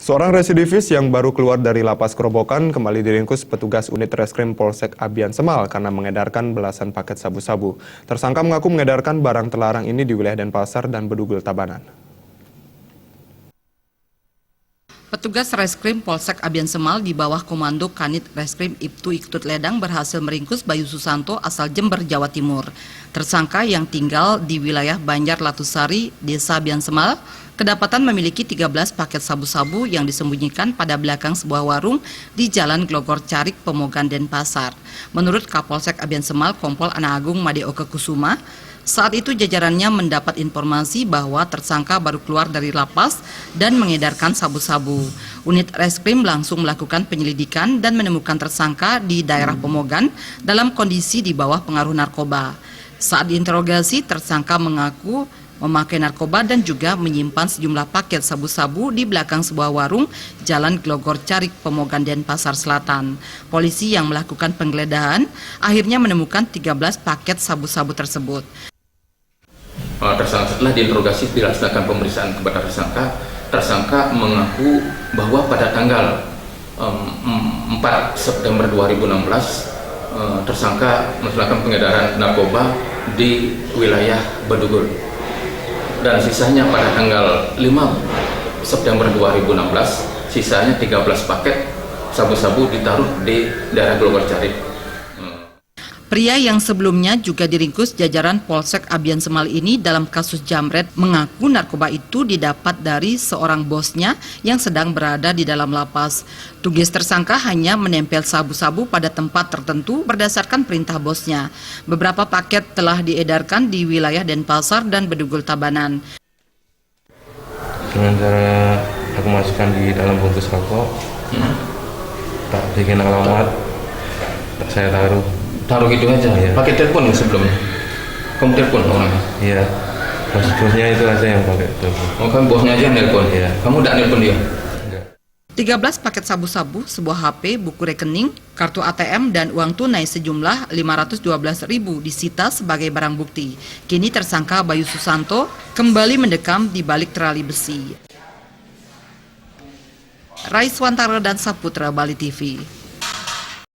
Seorang residivis yang baru keluar dari lapas Kerobokan kembali diringkus petugas unit reskrim Polsek Abian Semal karena mengedarkan belasan paket sabu-sabu. Tersangka mengaku mengedarkan barang terlarang ini di wilayah Denpasar dan Bedugul Tabanan. Petugas reskrim Polsek Abian Semal di bawah komando Kanit Reskrim Ibtu Iktut Ledang berhasil meringkus Bayu Susanto asal Jember, Jawa Timur. Tersangka yang tinggal di wilayah Banjar Latusari, Desa Abian Semal, kedapatan memiliki 13 paket sabu-sabu yang disembunyikan pada belakang sebuah warung di Jalan Glogor Carik, Pemogan, Denpasar. Menurut Kapolsek Abian Semal, Kompol Ana Agung Madeo Kekusuma, saat itu jajarannya mendapat informasi bahwa tersangka baru keluar dari lapas dan mengedarkan sabu-sabu. Unit reskrim langsung melakukan penyelidikan dan menemukan tersangka di daerah Pemogan dalam kondisi di bawah pengaruh narkoba. Saat diinterogasi, tersangka mengaku memakai narkoba dan juga menyimpan sejumlah paket sabu-sabu di belakang sebuah warung Jalan Glogor Carik, Pemogan, Denpasar Selatan. Polisi yang melakukan penggeledahan akhirnya menemukan 13 paket sabu-sabu tersebut. Tersangka setelah diinterogasi dilaksanakan pemeriksaan kepada tersangka mengaku bahwa pada tanggal 4 September 2016 tersangka melakukan pengedaran narkoba di wilayah Bedugul, dan sisanya pada tanggal 5 September 2016 sisanya 13 paket sabu-sabu ditaruh di daerah Glogor Carik. Pria yang sebelumnya juga diringkus jajaran Polsek Abian Semal ini dalam kasus jamret mengaku narkoba itu didapat dari seorang bosnya yang sedang berada di dalam lapas. Tugas tersangka hanya menempel sabu-sabu pada tempat tertentu berdasarkan perintah bosnya. Beberapa paket telah diedarkan di wilayah Denpasar dan Bedugul Tabanan. Dengan cara aku masukkan di dalam bungkus rokok, tak bikin alamat, tak saya taruh gitu aja. Iya. Pakai telepon sebelumnya. Kamu telepon orangnya? Iya. Bosnya itu aja yang pakai telepon. Oh, kan bosnya aja yang telepon? Iya. Kamu tidak telepon dia? Enggak. 13 paket sabu-sabu, sebuah HP, buku rekening, kartu ATM, dan uang tunai sejumlah 512.000 disita sebagai barang bukti. Kini tersangka Bayu Susanto kembali mendekam di balik terali besi. Raiswantara dan Saputra, Bali TV.